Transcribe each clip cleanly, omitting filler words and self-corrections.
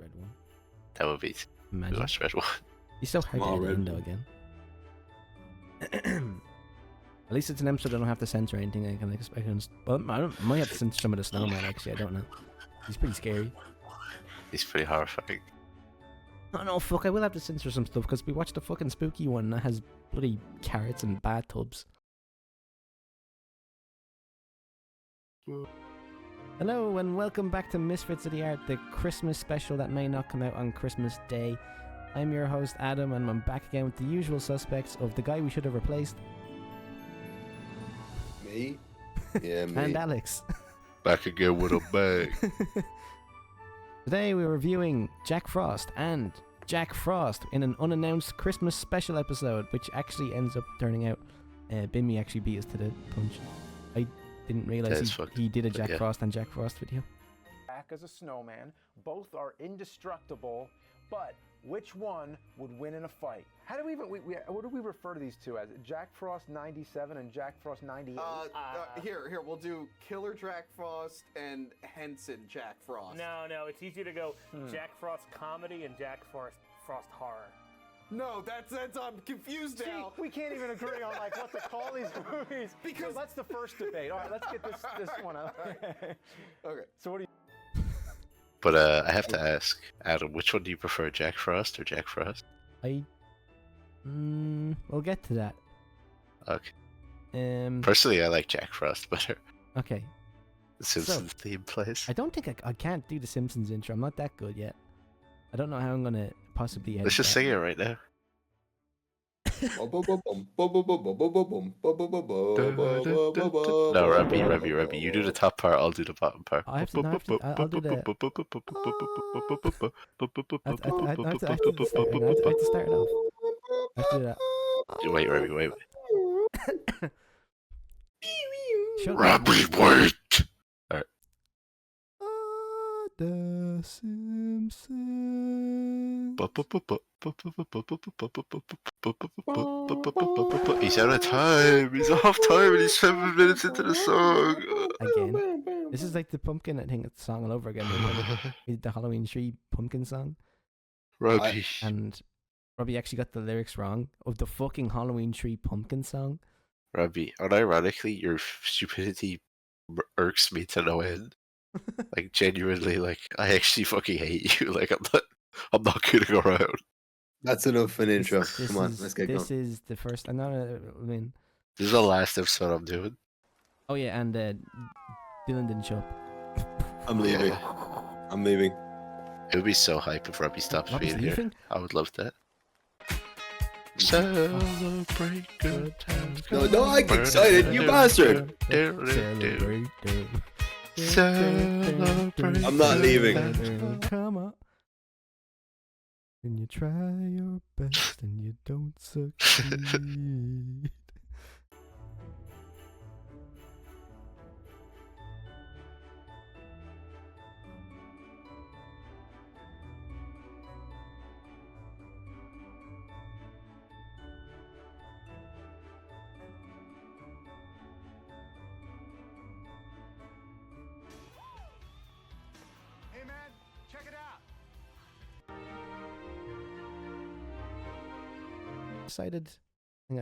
red one. That would be. Imagine. Watch red one. He's so hard to Small edit red in though again. At least it's an episode I don't have to censor anything. I might have to censor some of the snowman actually. I don't know. He's pretty scary. He's pretty horrifying. Oh no, fuck! I will have to censor some stuff because we watched the fucking spooky one that has bloody carrots and bathtubs. Hello and welcome back to Misfits of the Art, the Christmas special that may not come out on Christmas Day. I'm your host Adam and I'm back again with the usual suspects of the guy we should have replaced. Me? Yeah, me. And Alex. Back again with a bang. Today we're reviewing Jack Frost and Jack Frost in an unannounced Christmas special episode, which actually ends up turning out Bimmy actually beat us to the punch. I didn't realise he did a Jack Frost and Jack Frost video. Back as a snowman, both are indestructible, but which one would win in a fight? How do we even, what do we refer to these two as? Jack Frost 97 and Jack Frost 98? Here, we'll do Killer Jack Frost and Henson Jack Frost. No, it's easier to go Jack Frost comedy and Jack Frost horror. No, that's I'm confused now. See, we can't even agree on like what to call these movies. Because that's the first debate. All right, let's get this one out. Okay. So what do you... But I have to ask, Adam, which one do you prefer, Jack Frost or Jack Frost? We'll get to that. Okay. Um. Personally, I like Jack Frost better. Okay. The Simpsons theme plays. I don't think I can't do the Simpsons intro. I'm not that good yet. I don't know how I'm gonna possibly edit Let's just that. sing it right now. No, Rebby, you do the top part, I'll do the bottom part. I'll do the... I have to start it off. I have to do that. Wait, Rebby, wait. Shut up. Rebby, wait! Alright. The Simpsons. He's out of time. He's off time and he's 7 minutes into the song. Again. This is like the pumpkin, I think it's song all over again. The Halloween tree pumpkin song. Robbie. And Robbie actually got the lyrics wrong of the fucking Halloween tree pumpkin song. Robbie, unironically, your stupidity irks me to no end. Like, genuinely, like, I actually fucking hate you. Like, I'm not kidding around. That's enough an intro. This Come on, is- let's get going. This is the first. I mean, This is the last episode I'm doing. oh yeah, and Dylan didn't show up. I'm leaving. Yeah. I'm leaving. It would be so hype if Robbie stopped Robbie's being here. leaving? I would love that. Celebrate good times. No, I get excited, you bastard! Celebrate. Celebrate. I'm not leaving. Come on. And you try your best and you don't succeed. Hey man, check it out.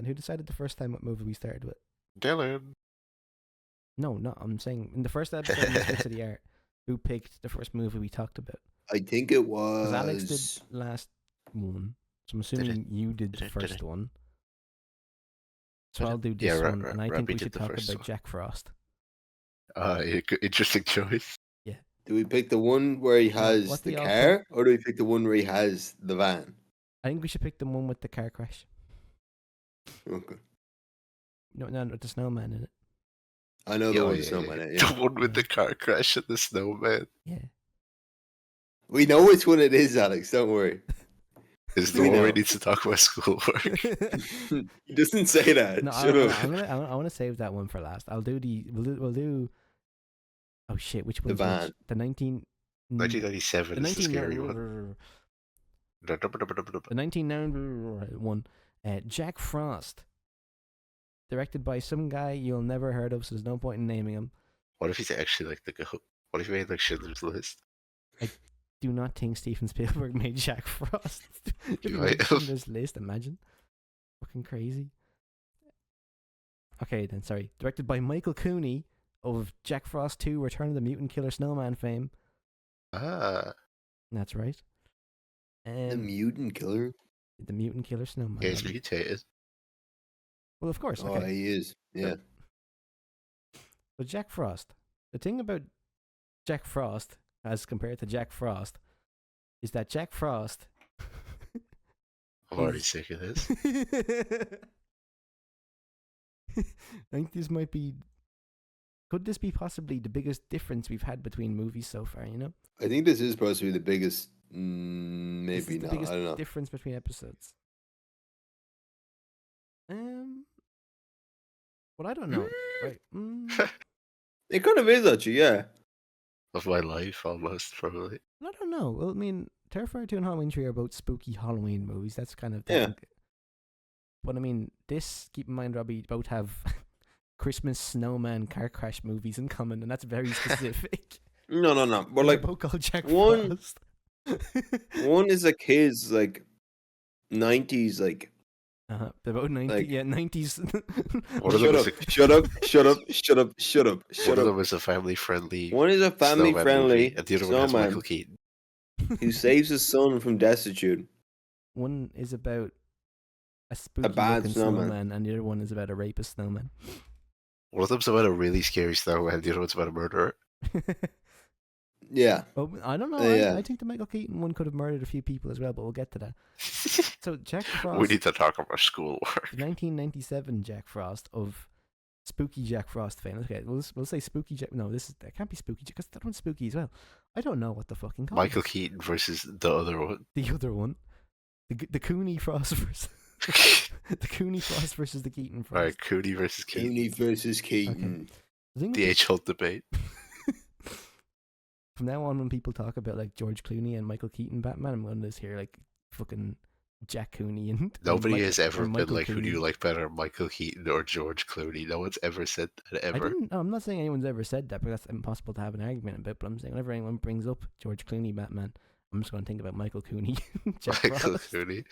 Who decided the first time what movie we started with? Dylan. No, I'm saying in the first episode of Misfits of the Art, who picked the first movie we talked about? I think it Because was... Alex did last one, so I'm assuming you did the first one. So I'll do this one, and I think we should talk about Jack Frost. Interesting choice. Do we pick the one where he has what's the the car, or do we pick the one where he has the van? I think we should pick the one with the car crash. Okay. No, with the snowman in it. I know the one with snowman in it, yeah. The one with the car crash and the snowman. Yeah. We know which one it is, Alex, don't worry. Is the We one where he know. needs to talk about schoolwork. He doesn't say that. No, Shut up. I want to save that one for last. We'll do. Oh shit! Which one's van. which? The 1997 The is the scary one. 1990 one. Jack Frost. Directed by some guy you'll never heard of, so there's no point in naming him. What if he's actually like the goat? What if he made like Schindler's List? do not think Steven Spielberg made Jack Frost. If You he might mentioned have. this list, imagine. Fucking crazy. Okay, then, sorry. Directed by Michael Cooney of Jack Frost 2, Return of the Mutant Killer Snowman fame. Ah, That's right. The mutant killer. The Mutant Killer Snowman. he's Robbie. mutated. Well, of course. Oh, Okay. he is. Yeah. So Jack Frost. The thing about Jack Frost, as compared to Jack Frost, is that Jack Frost. I'm already is- sick of this. I think this might be. Could this be possibly the biggest difference we've had between movies so far? You know, I think this is supposed to be the biggest. This is Maybe the not. biggest I don't know. difference between episodes. Well, I don't know. Right. It kind of is actually, yeah. Of my life, almost, probably. I don't know. Well, I mean, Terrifier 2 and Halloween 3 are both spooky Halloween movies. That's kind of Yeah. But I mean, this, keep in mind, Robbie, both have Christmas snowman car crash movies in common, and that's very specific. No. But They're like, both called Jack one- Frost. one is a kid's like 90s, like. They're both 90s. Like- Yeah, 90s. One of them is Shut up! Shut One up! of them is a family-friendly One is a family snowman friendly movie, and the other one has snowman Michael Keaton. who saves his son from destitute. One is about a spooky bad looking snowman. snowman, and the other one is about a rapist snowman. One of them's about a really scary snowman, the other one's about a murderer. Yeah. Oh, I don't know. Yeah. I think the Michael Keaton one could have murdered a few people as well, but we'll get to that. So Jack Frost, We need to talk about schoolwork. the 1997 Jack Frost of spooky Jack Frost fame. Okay, we'll say spooky Jack. No, that can't be spooky because that one's spooky as well. I don't know what the fucking call Michael it. Keaton versus the other one. The other one, the Cooney Frost versus the Cooney Frost versus the Keaton Frost. Alright, Cooney versus Keaton. Cooney versus Keaton. The thing with The this- age-old debate. From now on, when people talk about like George Clooney and Michael Keaton Batman, I'm going to just hear like fucking Jack Cooney and Nobody Mike- has or ever been Michael like, who do Cooney. you like better, Michael Keaton or George Clooney? No one's ever said that, ever. I'm not saying anyone's ever said that because that's impossible to have an argument about. But I'm saying whenever anyone brings up George Clooney Batman, I'm just going to think about Michael Cooney, Jack Michael Frost. Cooney.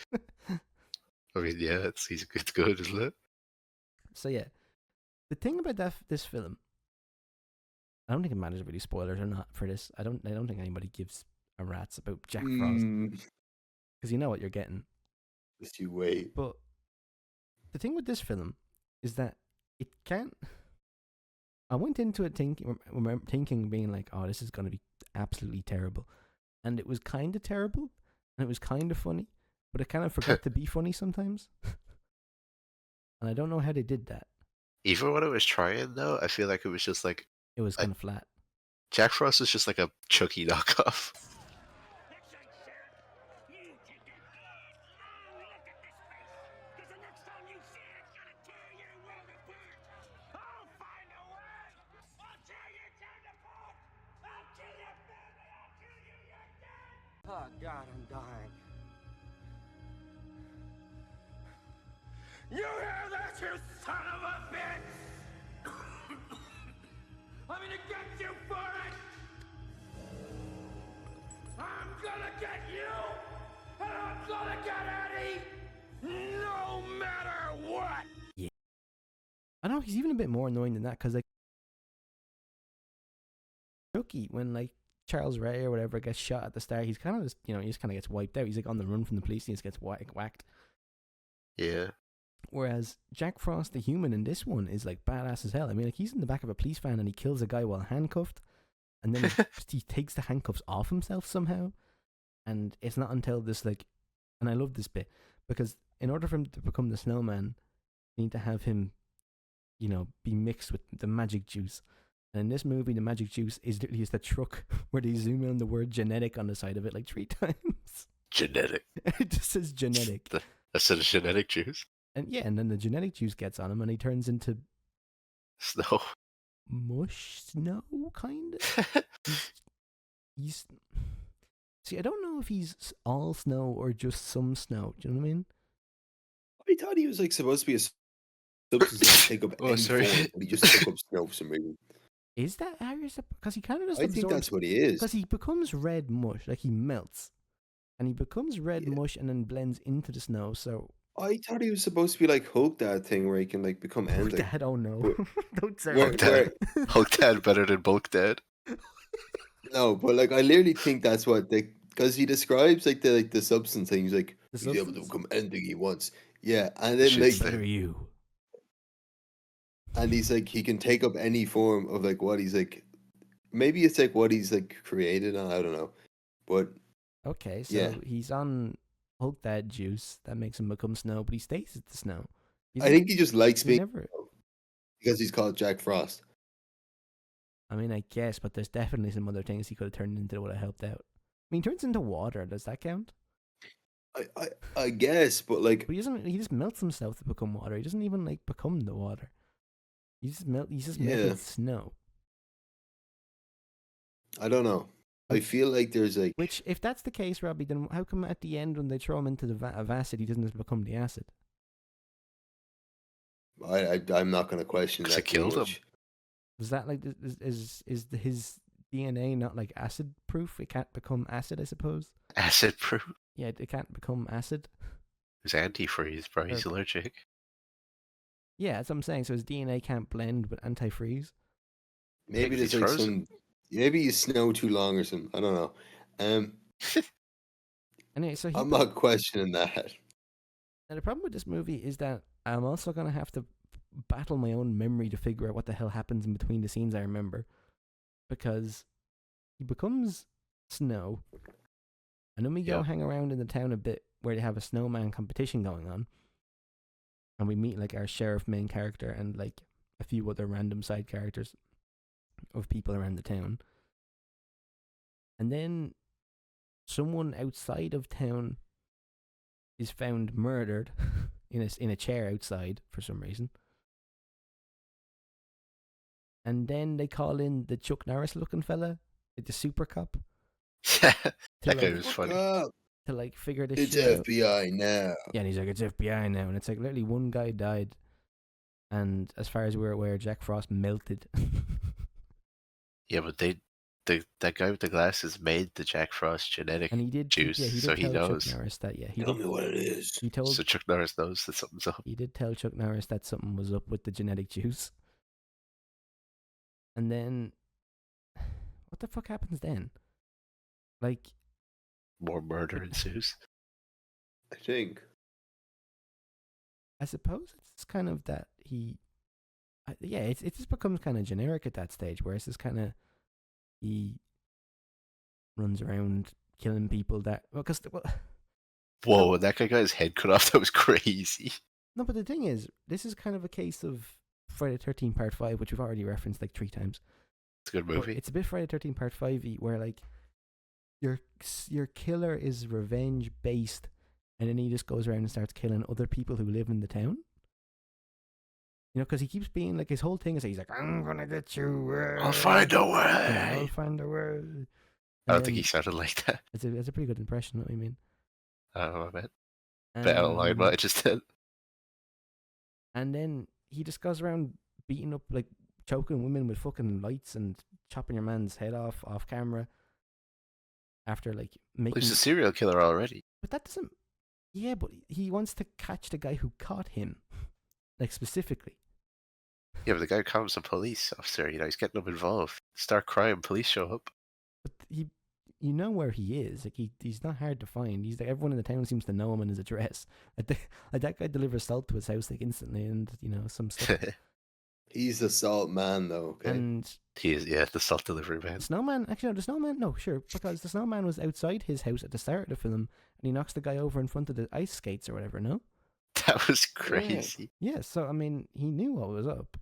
I mean, yeah, it's good, isn't it? So yeah, the thing about this film, I don't think it matters if we do spoilers or not for this. I don't think anybody gives a rat's about Jack Frost because you know what you're getting. Just you wait. But the thing with this film is that it can't. I went into it thinking, being like, "Oh, this is going to be absolutely terrible," and it was kind of terrible, and it was kind of funny, but it kind of forgot to be funny sometimes. And I don't know how they did that. Even when I was trying, though, I feel like it was just like, It was kind of flat. Jack Frost is just like a Chucky knockoff. Oh, God, I'm dying. You hear that, you son of a bitch? I'm gonna get you for it! I'm gonna get you! And I'm gonna get Eddie! No matter what! I don't know. He's even a bit more annoying than that because like Chucky, when like Charles Ray or whatever gets shot at the start, he's kind of just, he just kind of gets wiped out. He's like on the run from the police and he just gets whacked. Yeah. Whereas Jack Frost, the human in this one, is like badass as hell. I mean, like he's in the back of a police van and he kills a guy while handcuffed, and then he takes the handcuffs off himself somehow. And it's not until this like, and I love this bit because in order for him to become the snowman, you need to have him, be mixed with the magic juice. And in this movie, the magic juice is literally just a truck where they zoom in on the word genetic on the side of it like 3 times. Genetic. It just says genetic. That's a genetic juice. And yeah, and then the genetic juice gets on him and he turns into Snow. mush snow, kind of. He's see, I don't know if he's all snow or just some snow. Do you know what I mean? I thought he was like supposed to be a substance that take up Oh, any sorry. form, but he just took up snow for some reason. Is that how you're supposed? Because he kind of just I think absorbs. that's what he is. Because he becomes red mush, like he melts, and he becomes red Yeah. mush and then blends into the snow. So I thought he was supposed to be like Hulk, that thing where he can like become ending. Dad, oh no, Where- don't say Where, Hulk that. Dad. Hulk Dad better than Bulk Dad. no, but like I literally think that's what they, because he describes like the substance thing. He's like The he's able to substance? become anything he wants. Yeah, and The then shit's like thing. Better you. and he's like he can take up any form of like what he's like. Maybe it's like what he's like created on. I don't know, but Okay, so Yeah. he's on Hulk Dad juice that makes him become snow, but he stays at the snow. I think he just likes he being never. because he's called Jack Frost. I mean, I guess, but there's definitely some other things he could have turned into that would have helped out. I mean, he turns into water. Does that count? I guess, but like But he doesn't. He just melts himself to become water. He doesn't even like become the water. He just melt. He's just Yeah. melted snow. I don't know. I feel like there's like Which, if that's the case, Robbie, then how come at the end when they throw him into the vat of acid, he doesn't just become the acid? I'm not going to question 'Cause that it too killed him. much. Is that like is his DNA not like acid proof? It can't become acid, I suppose. Acid proof. Yeah, it can't become acid. It's antifreeze, bro. He's allergic. Yeah, that's what I'm saying. So his DNA can't blend with antifreeze. Maybe Like, there's he's like frozen. maybe you snow too long or something. I don't know. Anyway, so I'm not questioning that. Now, the problem with this movie is that I'm also going to have to battle my own memory to figure out what the hell happens in between the scenes I remember. Because he becomes snow, and then we go Yep. hang around in the town a bit where they have a snowman competition going on. And we meet like our sheriff main character and like a few other random side characters of people around the town. And then someone outside of town is found murdered in a chair outside for some reason. And then they call in the Chuck Norris looking fella, like the super cop, That guy like- was funny. to like figure this It's shit out. FBI now. Yeah, and he's like, it's FBI now. And it's like literally one guy died. And as far as we're aware, Jack Frost melted. Yeah, but that guy with the glasses made the Jack Frost genetic And he did, juice, yeah, he did so he tell knows. Chuck Norris that, yeah. Tell me what it is. He told, So Chuck Norris knows that something's up. he did tell Chuck Norris that something was up with the genetic juice. And then, what the fuck happens then? Like, More murder ensues. I think. I suppose it's kind of that he, yeah, it just becomes kind of generic at that stage, where it's just kind of, he runs around killing people that, well, Whoa, when that guy got his head cut off, that was crazy. no, but the thing is, this is kind of a case of Friday the 13th Part 5, which we've already referenced like 3 times. It's a good But movie. it's a bit Friday the 13th Part 5 where like your killer is revenge based, and then he just goes around and starts killing other people who live in the town. You know, because he keeps being like, his whole thing is he's like, I'm gonna get you. I'll find a Yeah, I'll way. find a way. I don't think he sounded like that. It's a pretty good impression. What I mean. I don't know what I meant. Better line what I just did. And then he just goes around beating up, like choking women with fucking lights and chopping your man's head off camera. After like making, He's a serial killer already. but that doesn't. Yeah, but he wants to catch the guy who caught him, like specifically. Yeah, but the guy becomes a police officer. You know, he's getting them involved. Start crime, police show up. But you know where he is. Like he's not hard to find. He's like, everyone in the town seems to know him and his address. Like that guy delivers salt to his house like instantly, and you know some stuff. He's the salt man, though. Okay. And He is, yeah, the salt delivery man. the snowman, actually, no, the snowman, no, sure, because the snowman was outside his house at the start of the film, and he knocks the guy over in front of the ice skates or whatever. No. That was crazy. Yeah. So I mean, he knew what was up.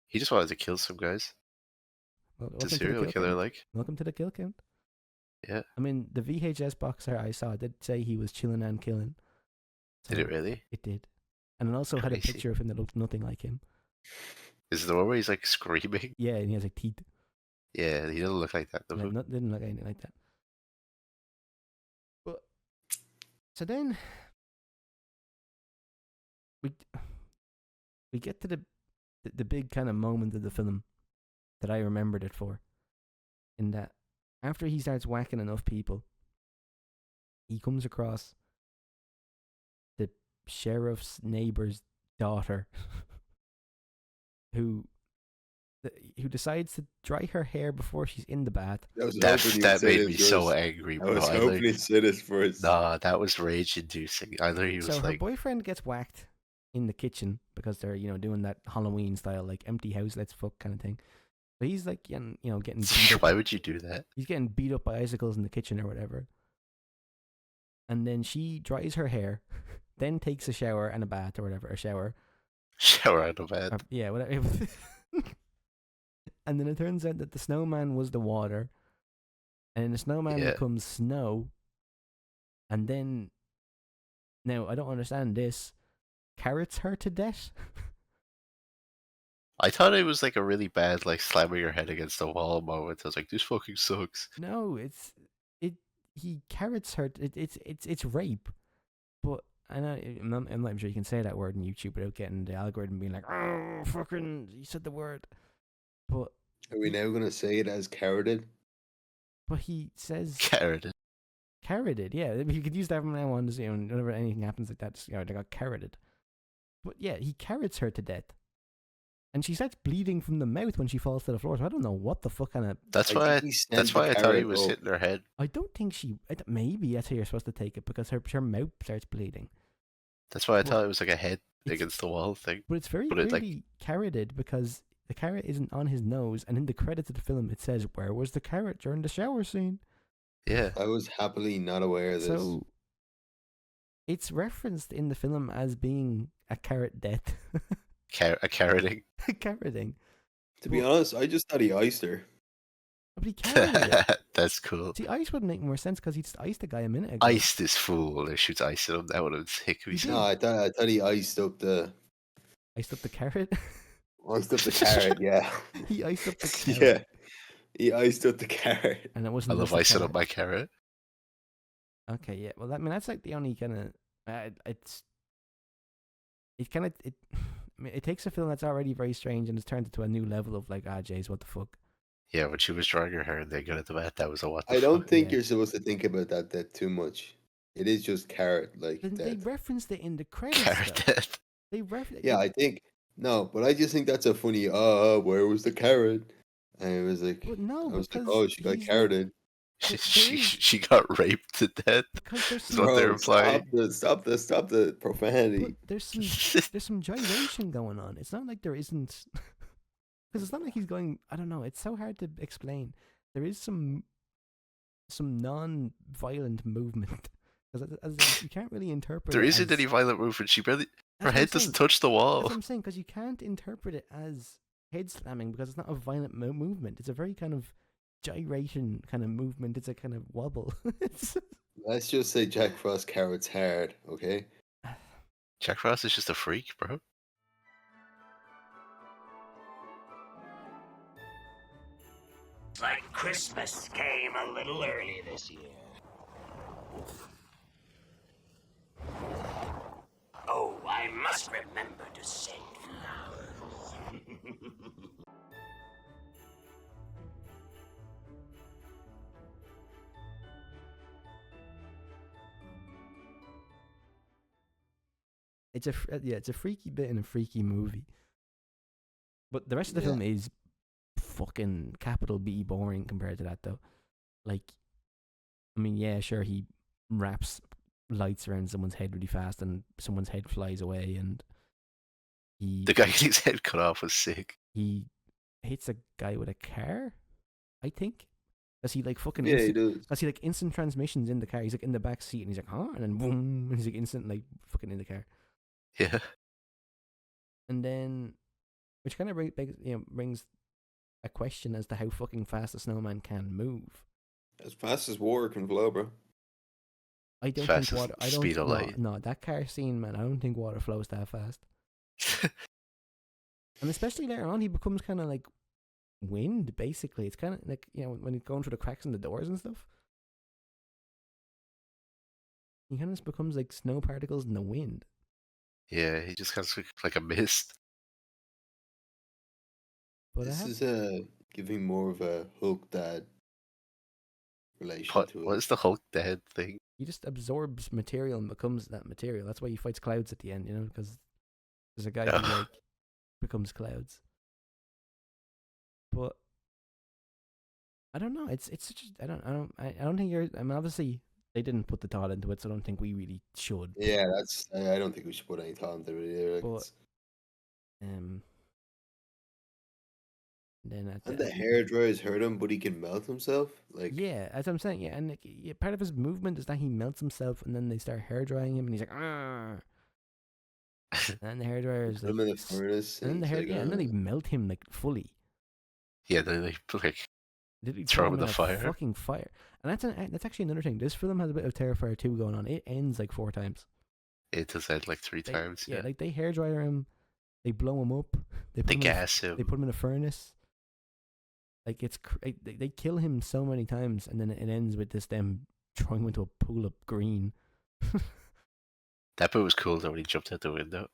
He just wanted to kill some guys. Well, It's a welcome to the serial kill killer, count. like. Welcome to the kill count. Yeah. I mean, the VHS box art I saw did say he was chilling and killing. Did it really? It did. And it also had a Crazy. picture of him that looked nothing like him. Is it the one where he's like screaming? Yeah, and he has like teeth. Yeah, he doesn't look like that. Yeah, didn't look anything like that. But so then we get to the big kind of moment of the film that I remembered it for. In that, after he starts whacking enough people, he comes across the sheriff's neighbor's daughter, who decides to dry her hair before she's in the bath. I was hoping you'd That say made this me so first. angry, I bro. was hoping he'd say this first. Nah, that was rage-inducing. I thought he was So her like, boyfriend gets whacked in the kitchen because they're doing that Halloween style like empty house let's fuck kind of thing. But he's like getting beat up. why would you do that? He's getting beat up by icicles in the kitchen or whatever. And then she dries her hair, then takes a shower and a bath or whatever, a shower. Shower out of bed. Yeah, whatever. And then it turns out that the snowman was the water, and then the snowman Yeah. becomes snow. And then, now I don't understand this. Carrots her to death. I thought it was like a really bad, like slamming your head against the wall moment. I was like, this fucking sucks. No, he carrots her. It's rape, but I'm not even sure you can say that word on YouTube without getting the algorithm being like, oh fucking, you said the word. But Are we now going to say it as carroted? he says Carroted. carroted. Yeah, you could use that from now on. Whenever anything happens like that, they got carroted. But yeah, he carrots her to death. And she starts bleeding from the mouth when she falls to the floor. So I don't know what the fuck kind of. That's I why. think he sent That's the why I thought he carrot was up. hitting her head. I don't think she. Maybe that's how you're supposed to take it because her mouth starts bleeding. That's why I Well, thought it was like a head it's- against the wall thing. But it's very But it, like- clearly carroted because the carrot isn't on his nose, and in the credits of the film it says, "Where was the carrot during the shower scene?" Yeah. I was happily not aware of this. So it's referenced in the film as being a carrot death, A carroting. carroting. To be honest, I just thought he iced her. But he carroted it. That's cool. See, ice would make more sense because he just iced the guy a minute ago. Ice this fool. They shoots ice at him. That would have sick me. He No, I thought he iced up the Iced up the carrot. carrot. Yeah, He iced up the carrot. yeah, he iced up the carrot. And it I wasn't. love just the icing carrot. up my carrot. Okay, yeah. Well, that's like the only kind of. It kind of it. I mean, it takes a film that's already very strange and it's turned it to a new level of like, Jays, what the fuck? Yeah, when she was drawing her hair and they got at the mat, that was a what the I don't fuck. think Yeah. you're supposed to think about that too much. It is just carrot like They death. referenced it in the credits. Carrot though. death. They referenced. Yeah, I think no, but I just think that's a funny. Where was the carrot? And it was like, But no, I was like, because oh, she got he's like- carroted. There She got raped to death. because there's Is some, what they're Bro, implying. stop the profanity. but there's some gyration going on. It's not like there isn't, because it's not like he's going. I don't know. It's so hard to explain. There is some non-violent movement because you can't really interpret. There it isn't as, any violent movement. She barely. Her That's what head I'm doesn't saying. touch the That's wall. what I'm saying, because you can't interpret it as head slamming because it's not a violent movement. It's a very kind of gyration kind of movement. It's a kind of wobble. Let's just say Jack Frost carrots hard, okay? Jack Frost is just a freak, bro. Like Christmas came a little early this year. Oh, I must remember to send flowers. It's a freaky bit in a freaky movie. But the rest of the Yeah. film is fucking capital B boring compared to that though. Like, I mean, yeah, sure, he wraps lights around someone's head really fast and someone's head flies away and The guy getting his head cut off was sick. he hits a guy with a car, I think. Does he like fucking Yeah, he does. Does he like instant transmissions in the car? He's like in the back seat and he's like, huh? And then boom, and he's like instant like fucking in the car. Yeah. And then, which kind of brings a question as to how fucking fast a snowman can move. As fast as water can flow, bro. I don't Fast think as water. the I don't. speed of no, light. no, that car scene, man. I don't think water flows that fast. And especially later on, he becomes kind of like wind. Basically, it's kind of like when he's going through the cracks in the doors and stuff. He kind of just becomes like snow particles in the wind. Yeah, he just kind of like a mist. But This I have, is giving more of a Hulk dad relation to What it. is the Hulk dead thing? He just absorbs material and becomes that material. That's why he fights clouds at the end, you know, because there's a guy who No. like becomes clouds. But I don't know. It's such. I don't think you're. I mean, obviously they didn't put the thought into it, so I don't think we really should. Yeah, that's. I don't think we should put any thought into it either. Like, But it's- then and the hair dryers hurt him, but he can melt himself. Like, yeah, as I'm saying, yeah, and like, yeah, part of his movement is that he melts himself, and then they start hair drying him, and he's like, ah. And the hair dryer is put him in the furnace, and then the it's hair, like, yeah, and then they melt him like fully. Yeah, they like Literally throw him him in a the fire. fucking fire. And that's actually another thing. This film has a bit of Terrifier 2 going on. It ends like 4 times. It does end like 3 They- times. Yeah, Yeah, like they hair dryer him, they blow him up, they put they him gas him. they put him in a furnace. Like they kill him so many times, and then it ends with this them throwing him into a pool of green. That bit was cool though when he jumped out the window.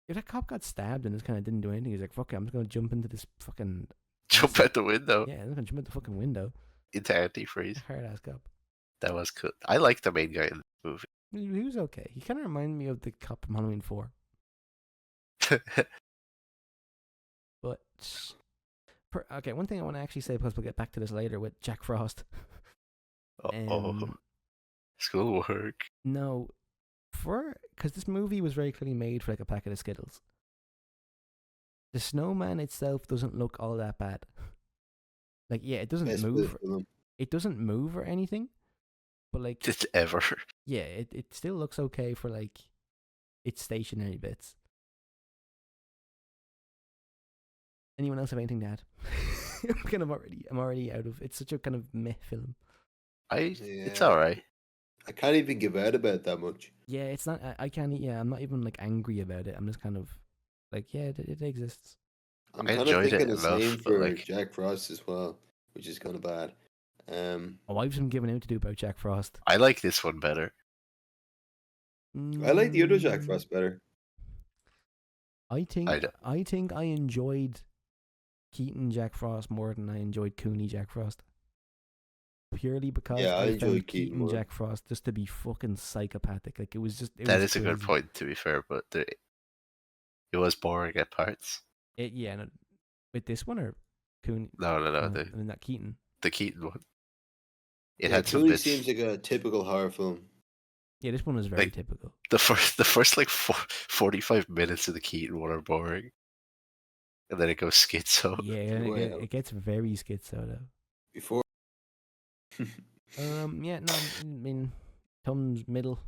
If that cop got stabbed and just kind of didn't do anything, he's like, "Fuck it, I'm just gonna jump into this fucking Jump out the window yeah, I'm just gonna jump out the fucking window." into antifreeze. Hard ass cop. That was cool. I like the main guy in the movie. He was okay. He kind of reminded me of the cop from Halloween 4. But okay, one thing I want to actually say, because we'll get back to this later with Jack Frost. Schoolwork. No, because this movie was very clearly made for like a packet of Skittles. The snowman itself doesn't look all that bad. Like, yeah, it doesn't best bit move. of film. It doesn't move or anything. But like, Just ever. yeah, it still looks okay for like its stationary bits. Anyone else have anything to add? I'm already out of. It's such a kind of meh film. It's Yeah. alright. I can't even give out about that much. Yeah, it's not. I can't. Yeah, I'm not even like angry about it. I'm just kind of like, yeah, it exists. I'm I kind of enjoyed it thinking the enough, same but, for like- Jack Frost as well, which is kind of bad. Oh, I've some giving out to do about Jack Frost. I like this one better. I like the other Jack Mm, Frost better. I think I d- I think I enjoyed Keaton Jack Frost more than I enjoyed Cooney Jack Frost. Purely because Yeah, I I enjoyed found Keaton Keaton more. Jack Frost just to be fucking psychopathic. Like it was just. That was is a good crazy. point, to be fair, but it was boring at parts. Yeah, no, with this one or Cooney? No, I the mean not Keaton. Keaton one. It Yeah, had some Cooney bits. seems like a typical horror film. Yeah, this one was very Like, typical. The first like 45 minutes of the Keaton one are boring, and then it goes schizo. Yeah, and Well. it gets very schizo though. Before, Yeah, no, I mean, Tom's middle.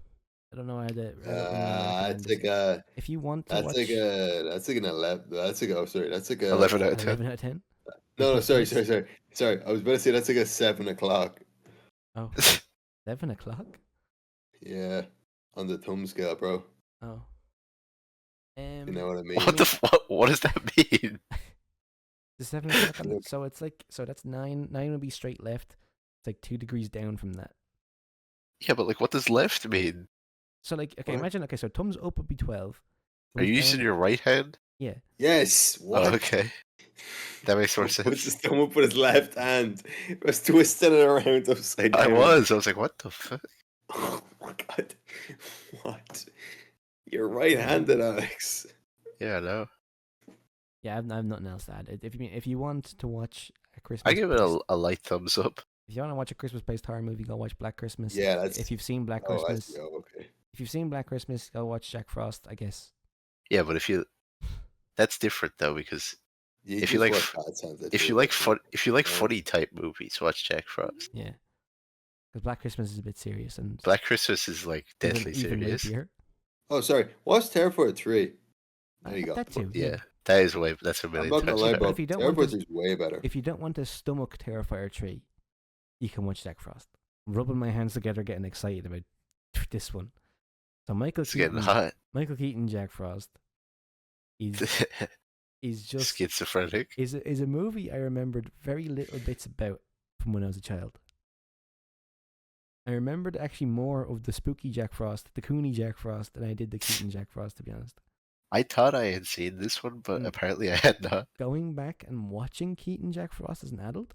I don't know how to. that's like a If you want to that's watch like a that's like an 11. That's like sorry, that's like a 11 out of 10. 11 out of 10. No, sorry. It's- I was about to say that's like a 7 o'clock. Oh, 7 o'clock. Yeah, on the thumb scale, bro. Oh. You know what I mean? What does that mean? The 7 o'clock. Look. So it's like that's 9. 9 would be straight left. It's like 2 degrees down from that. Yeah, but like, what does left mean? So like, okay, What? imagine. Okay, so thumbs up would be 12. Are you thumbs using down- your right hand? Yeah. Yes. What? Oh, okay. That makes more Puts sense. his thumb up with his left hand. He was twisting it around upside down. I was like, what the fuck? Oh my god. What? You're right-handed, Alex. Yeah, I know. Yeah, I've nothing else to add. If you want to watch a Christmas, I give it a light thumbs up. If you want to watch a Christmas-based horror movie, go watch Black Christmas. Yeah, that's. If you've seen Black Oh, I Christmas, see. Oh, okay. if you've seen Black Christmas, go watch Jack Frost. I guess. Yeah, but that's different though, because if just you like watch Bad Santa if too, you like that's fun, if you like Yeah. funny type movies, watch Jack Frost. Yeah. Because Black Christmas is a bit serious and Black Christmas is like deadly even serious. rapier. Oh, sorry. What's Terrifier 3? There you go. That too. Yeah, that is way. That's a I'm million not gonna times lie, better. bro. If you don't want Terrifier to- 3 is way better. If you don't want to stomach Terrifier 3, you can watch Jack Frost. I'm rubbing my hands together, getting excited about this one. So Michael It's getting Keaton, hot. Michael Keaton, Jack Frost is just Schizophrenic. is a movie I remembered very little bits about from when I was a child. I remembered actually more of the spooky Jack Frost, the Cooney Jack Frost, than I did the Keaton Jack Frost, to be honest. I thought I had seen this one, but Mm. apparently I had not. Going back and watching Keaton Jack Frost as an adult,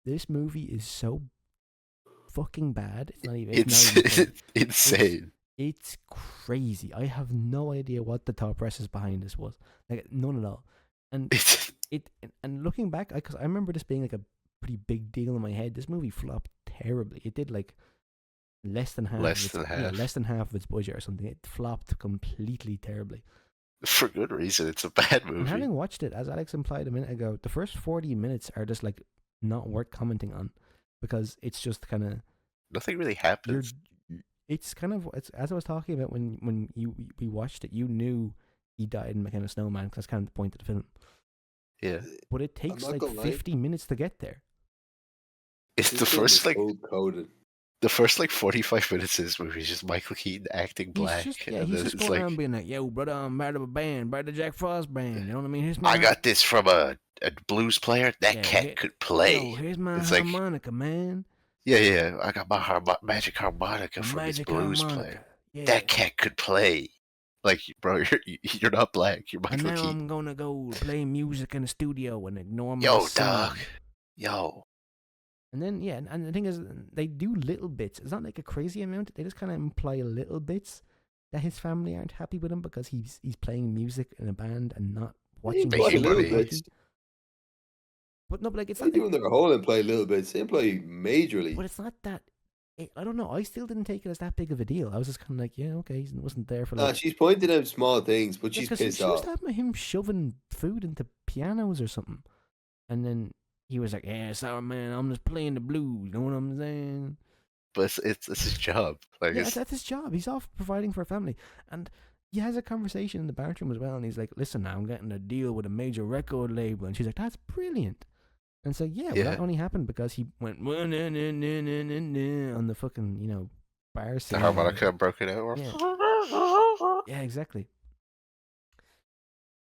this movie is so fucking bad. It's not even. It's not even funny. Insane. It's crazy. I have no idea what the thought process behind this was. Like none at all. And and looking back, because I remember this being like a pretty big deal in my head. This movie flopped terribly. It did like less than half. Less than half of its budget or something. It flopped completely terribly. For good reason. It's a bad movie. And having watched it, as Alex implied a minute ago, the first 40 minutes are just like not worth commenting on because it's just kind of nothing really happens. It's kind of as I was talking about when we watched it. You knew he died in kind of Snowman because that's kind of the point of the film. Yeah, but it takes like 50 minutes to get there. It's the first like coded. The first like 45 minutes of this movie is just Michael Keaton acting black. He's just going around being like, "Yo, brother, I'm part of a band, part of the Jack Frost band." You know what I mean? Here's I got this from a blues player. That cat could play. Yo, here's my harmonica, man. Yeah. I got my magic harmonica from this blues player. Yeah. That cat could play. Like, bro, you're not black. You're Michael Keaton. And now I'm gonna go play music in the studio and ignore my son. Dog. Yo. And then and the thing is, they do little bits. It's not like a crazy amount. They just kind of imply little bits that his family aren't happy with him because he's playing music in a band and not watching. Little bits. But no, but like it's not doing their whole and play little bits. They play majorly. But it's not that. I don't know. I still didn't take it as that big of a deal. I was just kind of like, yeah, okay, he wasn't there for. Like... she's pointing out small things, but she's pissed off. She was having him shoving food into pianos or something, and then he was like, "Yeah, sorry, man, I'm just playing the blues." You know what I'm saying? But it's his job. Like, yeah, that's his job. He's off providing for a family, and he has a conversation in the bathroom as well. And he's like, "Listen, now I'm getting a deal with a major record label," and she's like, "That's brilliant." And so well, that only happened because he went on the fucking bar scene. The harmonica broke it out. Yeah, exactly.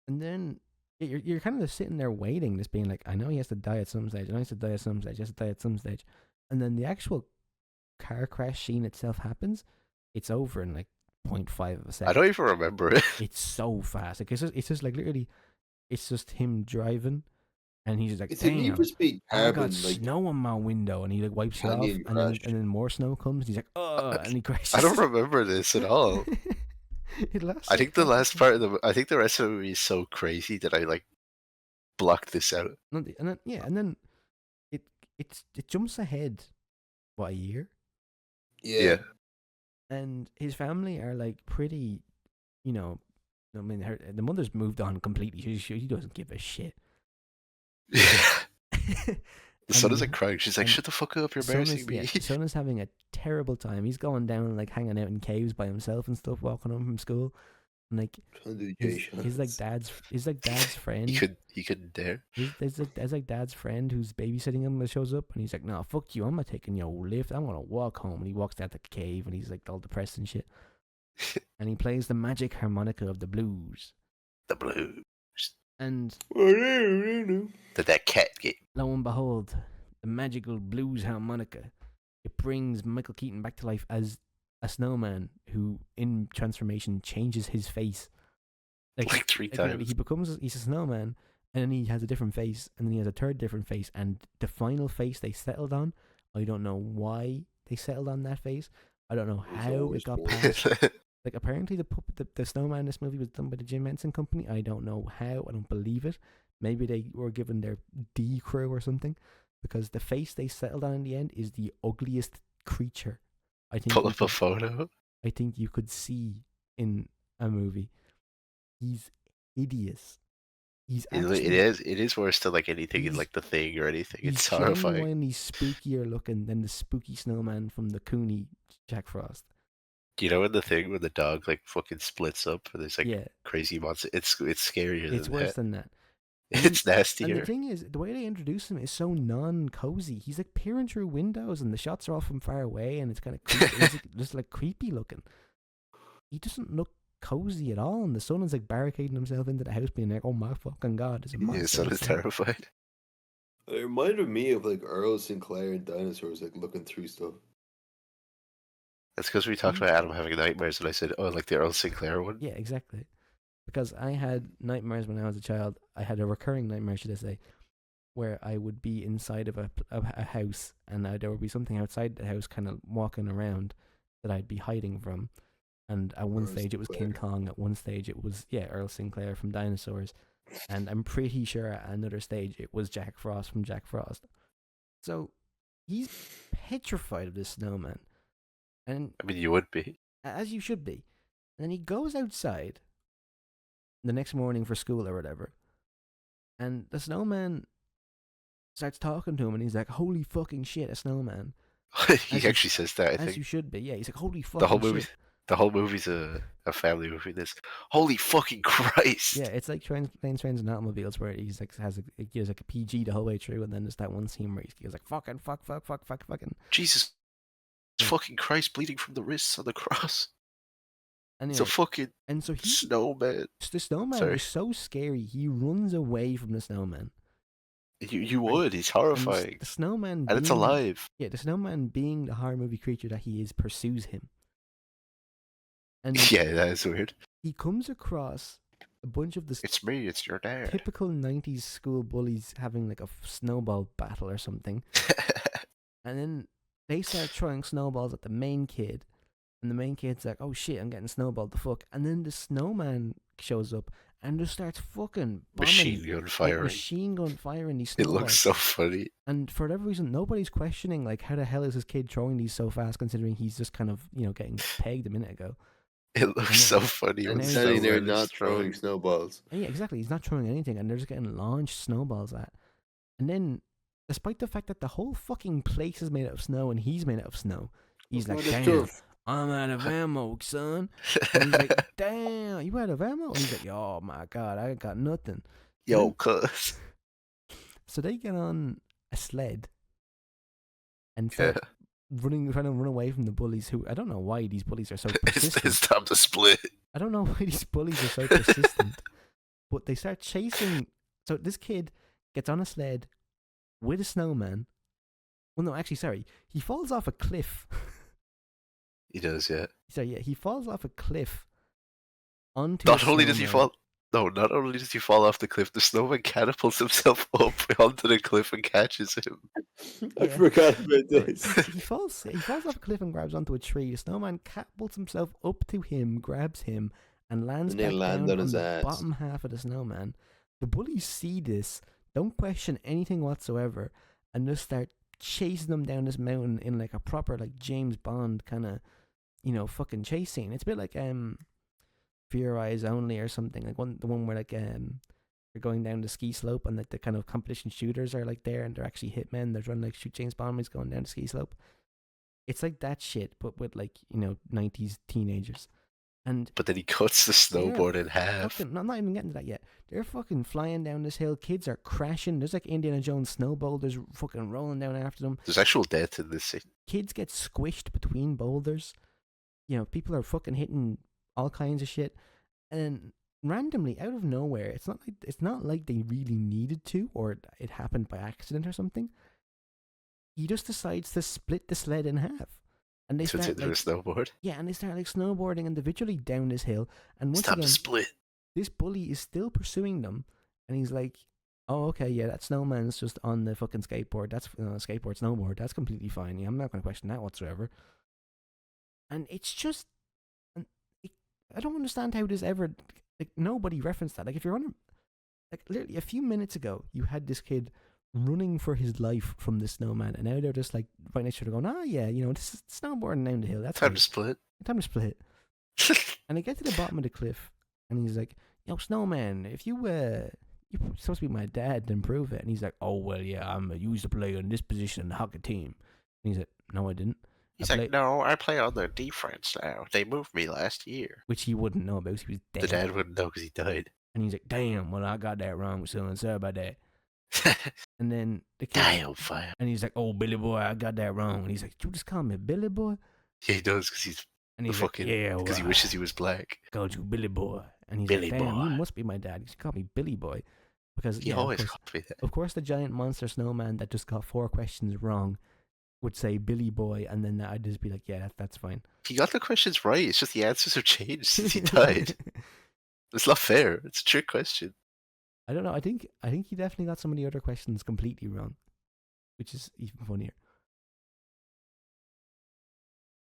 And then you're kind of just sitting there waiting, just being like, I know he has to die at some stage. I know he has to die at some stage. He has to die at some stage. And then the actual car crash scene itself happens. It's over in like 0.5 of a second. I don't even remember it. It's so fast. Like it's just like literally, it's just him driving. And he's just like, "Damn, I got snow on my window," and he like wipes it off, and then more snow comes. And he's like, "Oh," and he crashes. I don't remember this at all. I think the last part of I think the rest of the movie is so crazy that I like blocked this out. And then it jumps ahead, what, a year? Yeah. And his family are like pretty, I mean, the mother's moved on completely. She doesn't give a shit. The son is like crying. She's like, "Shut the fuck up! You're embarrassing me." The son is having a terrible time. He's going down like hanging out in caves by himself and stuff, walking home from school, and like his dad's friend. He couldn't dare. There's like dad's friend who's babysitting him that shows up, and he's like, "No, fuck you! I'm not taking your lift. I'm gonna walk home." And he walks down the cave, and he's like all depressed and shit. And he plays the magic harmonica of the blues. The blues. And did that cat get? Lo and behold, the magical blues harmonica. It brings Michael Keaton back to life as a snowman who, in transformation, changes his face. Like 3 times. He's a snowman, and then he has a different face, and then he has a third different face, and the final face they settled on, I don't know why they settled on that face. I don't know how it got passed. Like, apparently the snowman in this movie was done by the Jim Henson Company. I don't know how. I don't believe it. Maybe they were given their D crew or something, because the face they settled on in the end is the ugliest creature I think. Pull up a photo. I think you could see in a movie. He's hideous. It is worse than like anything in like The Thing or anything. It's horrifying. He's spookier looking than the spooky snowman from the Cooney Jack Frost. You know, in The Thing when the dog like fucking splits up and there's like crazy monster. It's scarier. It's worse than that. It's nastier. And the thing is, the way they introduce him is so non-cozy. He's like peering through windows, and the shots are all from far away, and it's kind of creepy. just like creepy looking. He doesn't look cozy at all, and the son is like barricading himself into the house, being like, "Oh my fucking god, there's a monster." His son is terrified. It reminded me of like Earl Sinclair and dinosaurs, like looking through stuff. That's because we talked about Adam having nightmares, and I said, "Oh, like the Earl Sinclair one." Yeah, exactly. because I had nightmares when I was a child. I had a recurring nightmare, should I say, where I would be inside of a house, and there would be something outside the house kind of walking around that I'd be hiding from. And at one Earl stage it was King Sinclair. Kong, at one stage it was, Earl Sinclair from Dinosaurs, and I'm pretty sure at another stage it was Jack Frost from Jack Frost. So he's petrified of this snowman, and I mean, you would be. as you should be. And then he goes outside the next morning for school or whatever, and the snowman starts talking to him, and he's like, "Holy fucking shit, a snowman!" He As you actually says that. I As think you should be. Yeah, he's like, "Holy fucking the whole movie. shit!" The whole movie's a family movie. This holy fucking Christ! Yeah, it's like Planes, Trains, and Automobiles, where he's like he gives like a PG the whole way through, and then there's that one scene where he goes like, "Fucking fucking." Jesus Yeah. fucking Christ, bleeding from the wrists on the cross. Anyway, It's a fucking and so snowman. the snowman Sorry. is so scary. He runs away from the snowman. You would. He's And horrifying, the snowman, and it's being- alive. Yeah, the snowman, being the horror movie creature that he is, pursues him. And Yeah, that is weird. he comes across a bunch of the It's me. It's your dad. typical 90s school bullies having like a snowball battle or something. And then they start throwing snowballs at the main kid. And the main kid's like, "Oh shit, I'm getting snowballed the fuck." And then the snowman shows up and just starts fucking bombing. Machine gun like, firing. machine gun firing these It snowballs. looks so funny. And for whatever reason, nobody's questioning, like, how the hell is this kid throwing these so fast, considering he's just kind of, getting pegged a minute ago. It looks so funny. and when now he's Standing there snowman is not throwing snowballs. And yeah, exactly. He's not throwing anything, and they're just getting launched snowballs at. And then, despite the fact that the whole fucking place is made out of snow and he's made out of snow, he's like, "Damn, I'm out of ammo, son." And he's like, "Damn, you out of ammo?" And he's like, "Oh my god, I ain't got nothing." Yo, cuz. So they get on a sled and Yeah. start trying to run away from the bullies, who, I don't know why these bullies are so It's persistent. time to split. I don't know why these bullies are so persistent. But they start chasing. So this kid gets on a sled with a snowman. Well, no, actually, sorry. He falls off a cliff. He does, yeah. So yeah, he falls off a cliff onto Not a only does he snowman. fall. No, not only does he fall off the cliff, the snowman catapults himself up onto the cliff and catches him. I Yeah. forgot about this. He falls off a cliff and grabs onto a tree. The snowman catapults himself up to him, grabs him, and lands And they back land down on his the ass. bottom half of the snowman. The bullies see this, don't question anything whatsoever, and just start chasing them down this mountain in like a proper like James Bond kind of, fucking chase scene. It's a bit like For Your Eyes Only or something, like the one where like they're going down the ski slope and like the kind of competition shooters are like there and they're actually hitmen. They're trying to like shoot James Bond when he's going down the ski slope. It's like that shit, but with like 90s teenagers. And But then he cuts the snowboard in half. fucking, I'm not even getting to that yet. They're fucking flying down this hill. Kids are crashing. There's like Indiana Jones snow boulders fucking rolling down after them. There's actual death in this scene. Kids get squished between boulders. People are fucking hitting all kinds of shit. And then randomly, out of nowhere, it's not like they really needed to, or it happened by accident or something. He just decides to split the sled in half. And they So it's start into a snowboard. and they start like snowboarding individually down this hill. And It's once time again, to split. this bully is still pursuing them, and he's like, "Oh, okay, yeah, that snowman's just on the fucking skateboard. That's skateboard, snowboard. That's completely fine. Yeah, I'm not going to question that whatsoever." And it's just, I don't understand how this ever, like, nobody referenced that. Like, if you're on, like, literally a few minutes ago, you had this kid running for his life from the snowman, and now they're just like right next to her going, "Ah, yeah, this is snowboarding down the hill. That's Time great. to split. Time to split." And they get to the bottom of the cliff, and he's like, "Yo, snowman, if you're supposed to be my dad, then prove it." And he's like, "Oh, well, yeah, I used to play on this position in the hockey team." And he's like, "No, I didn't." He's I like, play-" no, I play on the defense now. They moved me last year. Which he wouldn't know about, 'cause he was dead. The dad wouldn't know because he died. And he's like, "Damn, well, I got that wrong, son. Sorry about that." And then the kid, Damn, fire. and he's like, "Oh, Billy boy, I got that wrong." And he's like, "You just call me Billy boy?" Yeah, he does because he's And the he's like, fucking. "Yeah, Because he well, wishes he was black. I called you Billy boy." And he's Billy like, "Damn, you boy." must be my dad. You should call me Billy boy." Because, He yeah, always of course, called me that. of course, the giant monster snowman that just got 4 questions wrong would say Billy boy, and then I'd just be like, "Yeah, that's fine." He got the questions right. It's just the answers have changed since he died. It's not fair. It's a trick question. I don't know. I think he definitely got some of the other questions completely wrong, which is even funnier.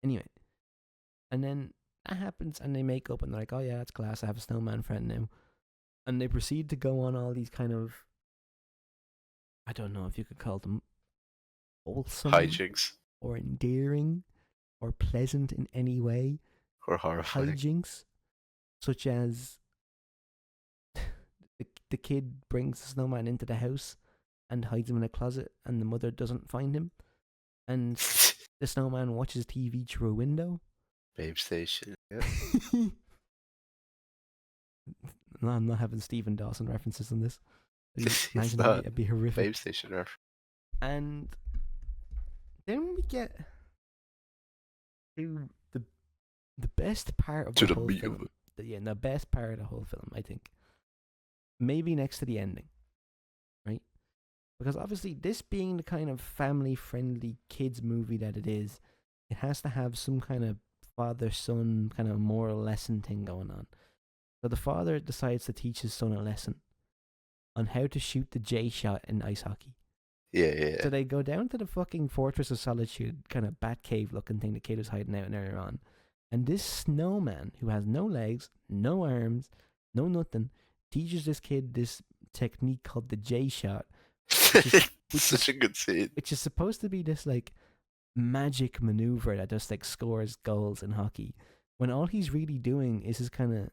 Anyway, and then that happens, and they make up, and they're like, "Oh yeah, that's class. I have a snowman friend now," and they proceed to go on all these kind of, I don't know if you could call them wholesome Hijinks or endearing or pleasant in any way or horrifying. hijinks, such as the kid brings the snowman into the house and hides him in a closet, and the mother doesn't find him, and the snowman watches TV through a window. Babe Station. Yeah. No, I'm not having Stephen Dawson references on this. It's Imagine not. it'd be horrific. Babe Station reference. And then we get to the best part of To the the whole meat of film. The best part of the whole film, I think. Maybe next to the ending, right? Because obviously, this being the kind of family-friendly kids movie that it is, it has to have some kind of father-son kind of moral lesson thing going on. So the father decides to teach his son a lesson on how to shoot the J shot in ice hockey. Yeah. So they go down to the fucking Fortress of Solitude, kind of bat cave looking thing the kid was hiding out in earlier on. And this snowman, who has no legs, no arms, no nothing, teaches this kid this technique called the J shot, Such a good scene. which is supposed to be this like magic maneuver that just like scores goals in hockey. When all he's really doing is his kind of,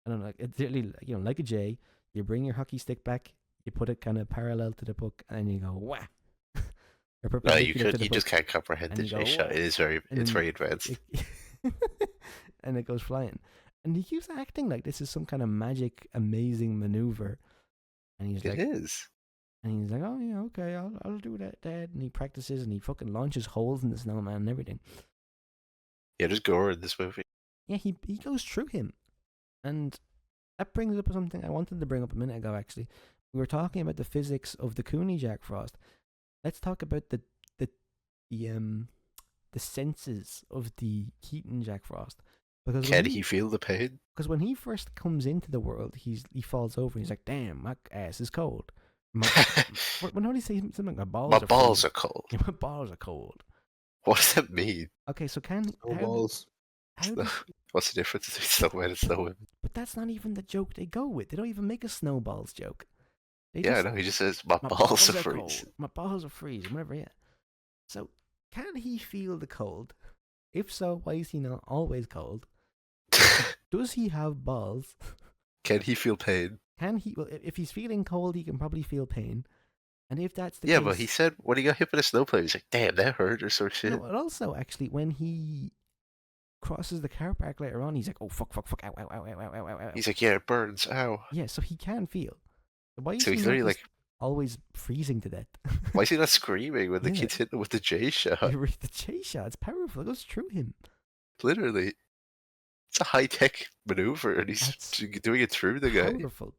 I don't know, like, it's literally, like a J. You bring your hockey stick back, you put it kind of parallel to the puck, and you go wah. No, you just can't comprehend and the you go, J shot. "Whoa." It is very, And it's then very advanced. and it goes flying. And he keeps acting like this is some kind of magic, amazing maneuver. And he's like, It is. and he's like, oh yeah, okay, I'll do that, Dad. And he practices, and he fucking launches holes in the snowman and everything. Yeah, there's gore in this movie. Yeah, he goes through him, and that brings up something I wanted to bring up a minute ago. Actually, we were talking about the physics of the Cooney Jack Frost. Let's talk about the senses of the Keaton Jack Frost. Because Can he feel the pain? Because when he first comes into the world, he falls over. And he's like, "Damn, my ass is cold." When he say something like, "My balls My are balls freezing." are cold. My balls are cold. What does that mean? Okay, so Snowballs. What's the difference between snowman and snowwomen? But that's not even the joke they go with. They don't even make a snowballs joke. Yeah, I know. He just says, my balls are cold. freezing. My balls are freezing, whatever, yeah. So, can he feel the cold? If so, why is he not always cold? Does he have balls? Can he feel pain? Can he? Well, if he's feeling cold, he can probably feel pain. And if that's the Yeah, case, but he said when he got hit with a snowplow, he's like, damn, that hurt or some shit. no, and also, actually, when he crosses the car park later on, he's like, oh, fuck, ow, ow, ow, ow, ow, ow, ow. He's like, yeah, it burns, ow. Yeah, so he can feel. Why is So he he's not literally just like, always freezing to death? why is he not screaming when the Yeah. kid's hitting him with the J shot? The chase shot, it's powerful. It goes through him. Literally. It's a high-tech maneuver, and he's That's doing it through the guy.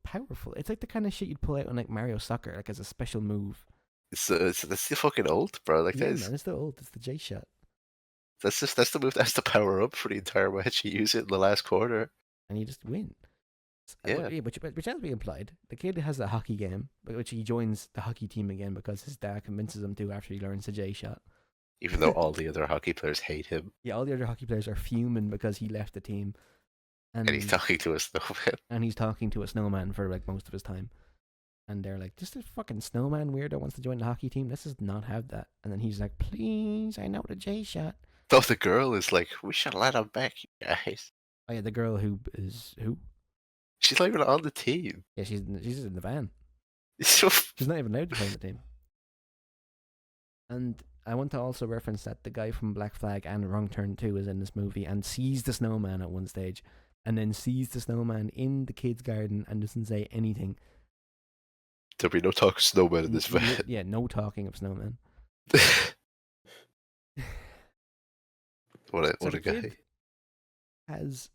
Powerful. It's like the kind of shit you'd pull out on like Mario Soccer, like as a special move. That's still fucking old, bro. Like Yeah, that's man, it's the old. It's the J shot, that's the move that has to power up for the entire match. You use it in the last quarter. and you just win. Yeah. Which as we implied, the kid has a hockey game, which he joins the hockey team again because his dad convinces him to after he learns the J shot. Even though all the other hockey players hate him, Yeah, all the other hockey players are fuming because he left the team, and he's talking to a snowman. and he's talking to a snowman for like most of his time, and they're like, "Just a fucking snowman weirdo wants to join the hockey team. Let's just not have that." And then he's like, "Please, I know the J shot." Though the girl is like, we should let him back, you guys. Oh yeah, the girl who is who? She's not even on the team. Yeah, she's in the van. It's so She's not even allowed to play in the team. And I want to also reference that the guy from Black Flag and Wrong Turn 2 is in this movie and sees the snowman at one stage, and then sees the snowman in the kid's garden and doesn't say anything. There'll be no talk of snowman in this van. Yeah, no talking of snowman. What So a the guy. kid has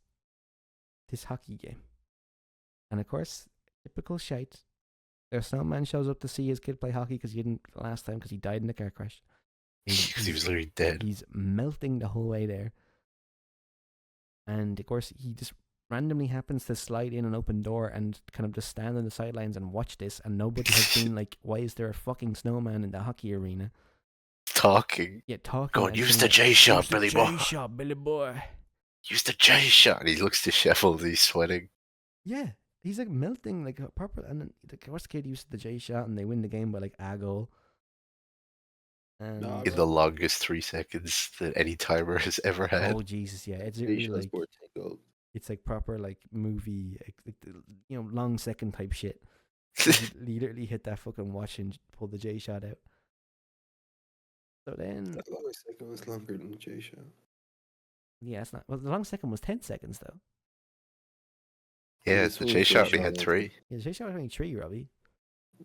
this hockey game. And of course, typical shite. Their snowman shows up to see his kid play hockey because he didn't last time because he died in a car crash. Because he was literally dead. He's melting the whole way there. And of course, he just randomly happens to slide in an open door and kind of just stand on the sidelines and watch this, and nobody has been like, why is there a fucking snowman in the hockey arena? Talking. Yeah, talking. Going, and use saying, the J shot, "Use the Billy J boy. shot, Billy boy." Use the J shot. And he looks disheveled. He's sweating. Yeah, he's like melting like a proper. And then the worst kid uses the J shot, and they win the game by like a goal. And No, In the longest 3 seconds that any timer has ever had. oh Jesus, yeah, it's J really shot's like 14 goals. it's like proper like movie, long second type shit. You literally hit that fucking watch and pull the J shot out. So then, That longest second was longer than the J shot. yeah, it's not. Well, the long second was 10 seconds though. Yeah, this the one J was shot J only had shot, 3. Yeah, the J shot was only 3, Robbie.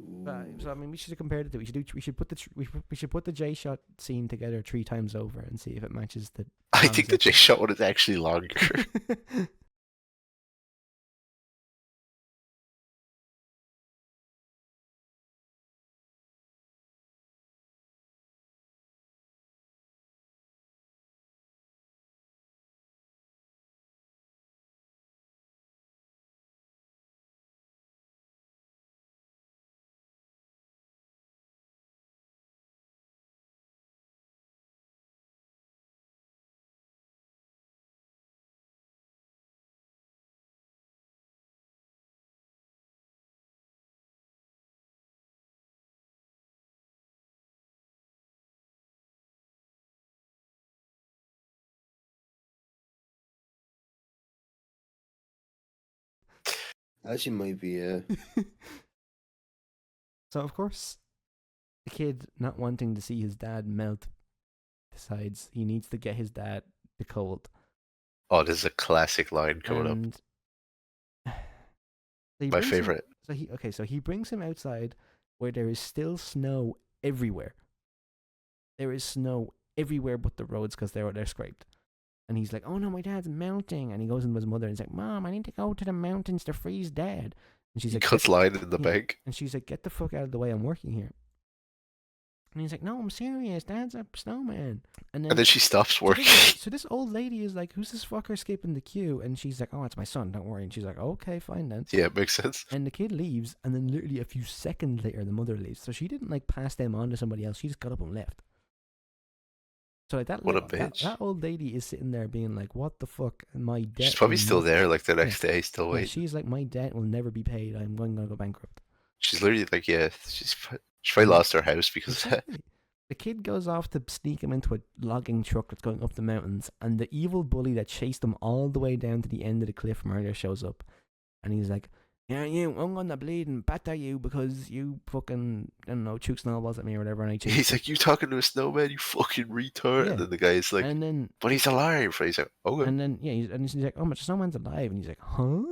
Ooh. So I mean, we should have compared it to. We should put the J shot scene together 3 times over and see if it matches the. I think the J shot one is actually longer. Actually, might be, So of course, the kid not wanting to see his dad melt decides he needs to get his dad to cold. Oh, this is a classic line coming up. And so he My brings him- favorite. So he brings him outside where there is still snow everywhere. There is snow everywhere but the roads because they're scraped. And he's like, "Oh no, my dad's melting." And he goes into his mother and he's like, "Mom, I need to go to the mountains to freeze Dad." And she's He like, cuts line in the yeah. bank. And she's like, "Get the fuck out of the way, I'm working here." And he's like, "No, I'm serious. Dad's a snowman." And then she stops working. So this old lady is like, "Who's this fucker skipping the queue?" And she's like, "Oh, it's my son. Don't worry." And she's like, "Okay, fine then." Yeah, it makes sense. And the kid leaves, and then literally a few seconds later, the mother leaves. So she didn't like pass them on to somebody else. She just got up and left. So like that, What a that bitch. old lady is sitting there being like, "What the fuck?" And my debt. She's probably will still never-" there like the next day, still Yeah, waiting. she's like, "My debt will never be paid. I'm going to go bankrupt." She's literally like, yeah, she probably lost her house because of that. Exactly. The kid goes off to sneak him into a logging truck that's going up the mountains, and the evil bully that chased him all the way down to the end of the cliff from earlier shows up, and he's like, "Yeah, I'm gonna bleed and batter you because you fucking, I don't know, shoot snowballs at me or whatever." And I chased He's you." like, you talking to a snowman, you fucking retard. Yeah. And then the guy's like, and then but he's alive. And he's like, okay. and then yeah, he's like, "Oh, but the snowman's alive," and he's like, "Huh?"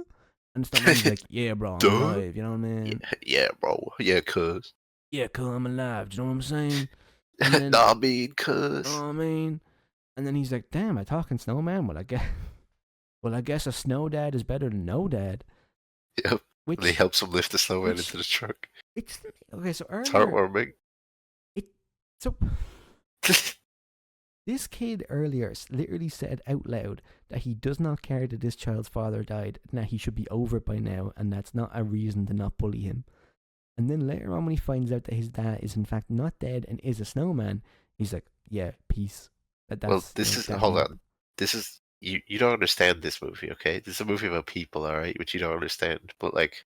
And the snowman's like, "Yeah, bro, I'm Duh. alive. You know what I mean? Yeah, bro. Yeah, cuz. Yeah, cool, I'm alive. Do you know what I'm saying?" And then, Nah, I mean, cuz. oh, I mean, and then he's like, "Damn, I talking snowman? Well, I guess a snow dad is better than no dad." Yep. Which And he helps him lift the snowman which- into the truck. it's okay. So It's earlier, heartwarming. so this kid earlier literally said out loud that he does not care that this child's father died, and that he should be over it by now, and that's not a reason to not bully him. And then later on, when he finds out that his dad is in fact not dead and is a snowman, he's like, "Yeah, peace." Well, this is, hold on. This is, you don't understand this movie, okay? This is a movie about people, alright? Which you don't understand. But, like,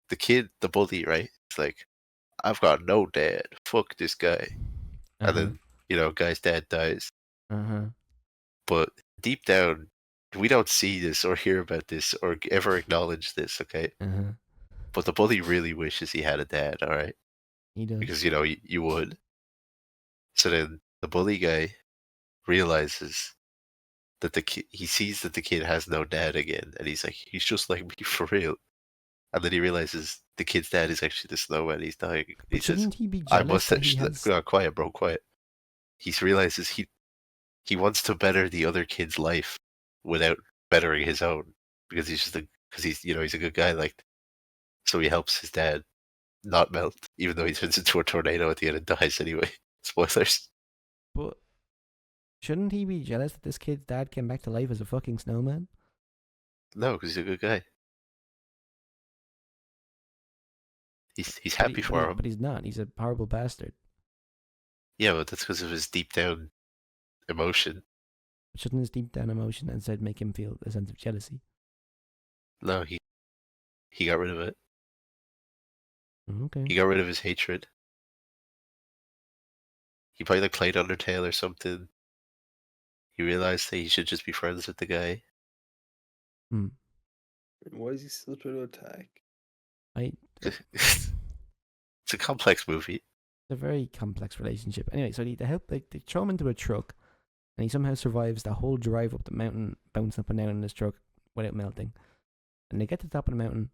the kid, the bully, right? It's like, I've got no dad. Fuck this guy. And then, guy's dad dies. But deep down, we don't see this or hear about this or ever acknowledge this, okay? But the bully really wishes he had a dad, alright? He does. Because, you would. So then the bully guy realizes that he sees that the kid has no dad again, and he's like, he's just like me for real. And then he realizes the kid's dad is actually the snowman. He's dying. He But says, shouldn't he be "I jealous must." that he has? No, quiet, bro, quiet. He realizes he wants to better the other kid's life without bettering his own, because he's he's a good guy. Like, so he helps his dad not melt, even though he turns into a tornado at the end and dies anyway. Spoilers. But shouldn't he be jealous that this kid's dad came back to life as a fucking snowman? No, because he's a good guy. He's But happy for him. But he's not. He's a horrible bastard. Yeah, but that's because of his deep down emotion. Shouldn't his deep down emotion instead make him feel a sense of jealousy? No, he got rid of it. Okay. He got rid of his hatred. He probably like played Undertale or something. He realized that he should just be friends with the guy. Why is he still trying to attack? It's a complex movie. It's a very complex relationship. Anyway, so they help. They throw him into a truck, and he somehow survives the whole drive up the mountain, bouncing up and down in this truck without melting. And they get to the top of the mountain,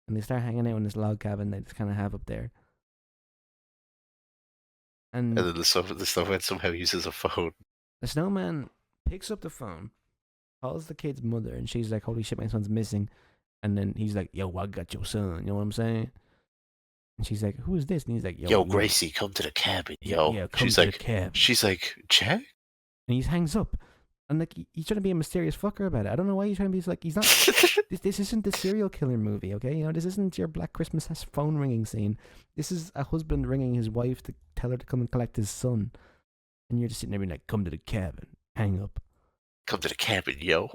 and they start hanging out in this log cabin they just kind of have up there. And then the snowman somehow uses a phone. the snowman picks up the phone, calls the kid's mother, and she's like, "Holy shit, my son's missing." And then he's like, "Yo, I got your son." You know what I'm saying? And she's like, "Who is this?" And he's like, Yo, Gracie, come to the cabin, yo. Yeah, come to the cabin. She's like, Jack? And he hangs up. And like he's trying to be a mysterious fucker about it. I don't know why he's trying to be like he's not. This isn't the serial killer movie, okay? You know, this isn't your Black Christmas phone ringing scene. This is a husband ringing his wife to tell her to come and collect his son. And you're just sitting there being like, "Come to the cabin." Hang up. Come to the cabin, yo.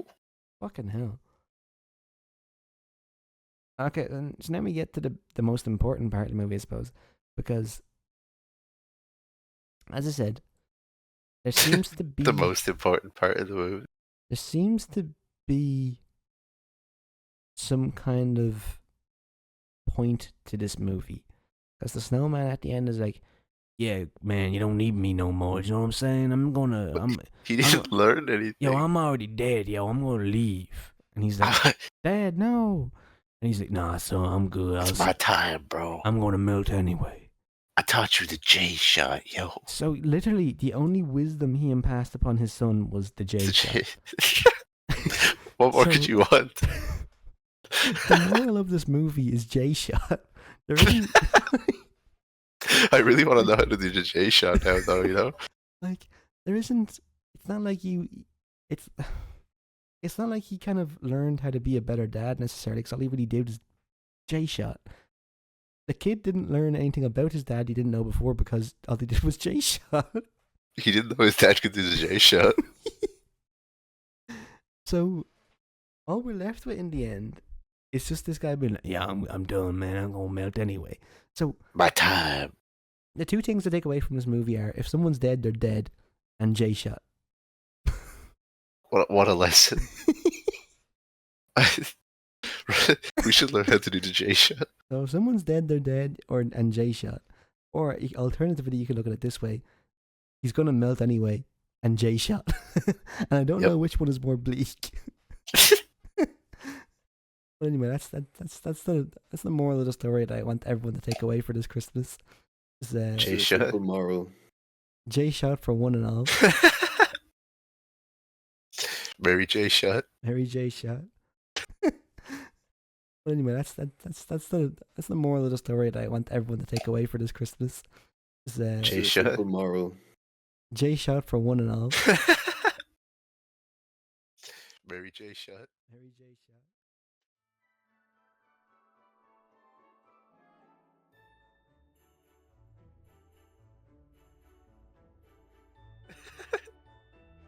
Fucking hell. Okay, and so now we get to the most important part of the movie, I suppose. Because, as I said, there seems to be... the most important part of the movie. There seems to be some kind of point to this movie. Because the snowman at the end is like, "Yeah, man, you don't need me no more." You know what I'm saying? He didn't learn anything. Yo, I'm already dead, yo. I'm gonna leave. And he's like, "Dad, no." And he's like, "Nah, son, I'm good. It's my time, bro. I'm gonna melt anyway." I taught you the J shot, yo. So literally, the only wisdom he impressed upon his son was the J shot. What more could you want? The moral of this movie is J shot. There isn't. I really want to know how to do the J shot now, though. You know, like there isn't. It's not like you. It's not like he kind of learned how to be a better dad necessarily, because all he really did was J shot. The kid didn't learn anything about his dad he didn't know before because all he did was J shot. he didn't know his dad could do the J shot. So, all we're left with in the end is just this guy being like, "Yeah, I'm done, man. I'm gonna melt anyway." So my time. The two things to take away from this movie are: if someone's dead, they're dead, and J shot. What a lesson. We should learn how to do the J shot. So if someone's dead, they're dead, and J shot. Or alternatively, you can look at it this way: he's gonna melt anyway, and J shot. And I don't know which one is more bleak. But anyway, that's the moral of the story that I want everyone to take away for this Christmas. J shot. Moral. J shot for one and all. Mary J shot. Mary J shot. But anyway, that's the moral of the story that I want everyone to take away for this Christmas. J shot. Moral. J shot for one and all. Mary J shot. Mary J shot.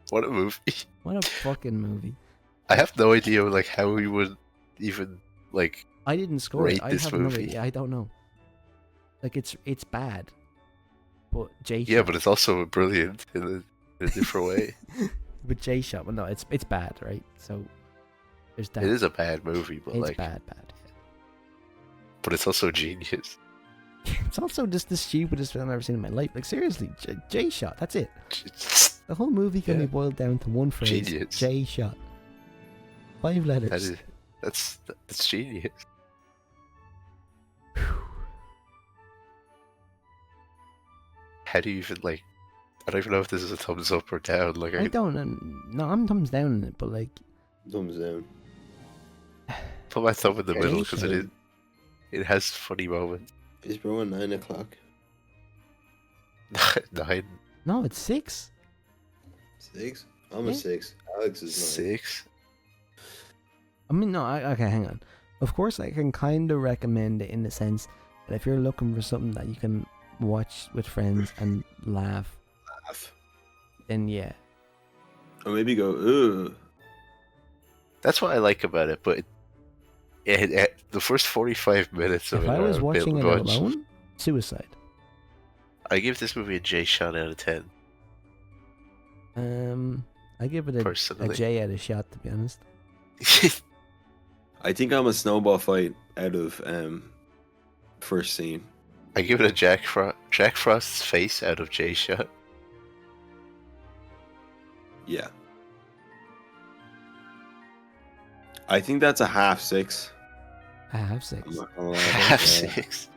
What a movie. What a fucking movie. I have no idea like how we would even like I didn't score rate it. I this have movie. no idea. I don't know. Like it's bad. But J shot. Yeah, but it's also brilliant in a different way. But J shot, well no, it's bad, right? So there's that. It is a bad movie, but it's like bad. But it's also genius. It's also just the stupidest film I've ever seen in my life. Like seriously, J shot, that's it. The whole movie can be boiled down to one phrase. Genius. J shot. 5 letters. That's genius. How do you even like? I don't even know if this is a thumbs up or down. Like I don't. No, I'm thumbs down on it, but like. Thumbs down. Put my thumb in the middle because J-shot. it has funny moments. Is bro at 9 o'clock? 9, No, it's 6. 6? I'm a 6. Alex is 9. 6. I mean, no, okay, hang on. Of course, I can kind of recommend it in the sense that if you're looking for something that you can watch with friends and laugh, then yeah. Or maybe go, ugh. That's what I like about it, but the first 45 minutes of If it I was are a bit watching it much. alone, suicide. I give this movie a J shot out of 10. I give it a Personally. J out of shot, to be honest. I think I'm a snowball fight out of first scene. I give it a Jack Frost's face out of J shot. Yeah. I think that's a half 6. I have 6. I'm not gonna lie. Half Yeah. 6.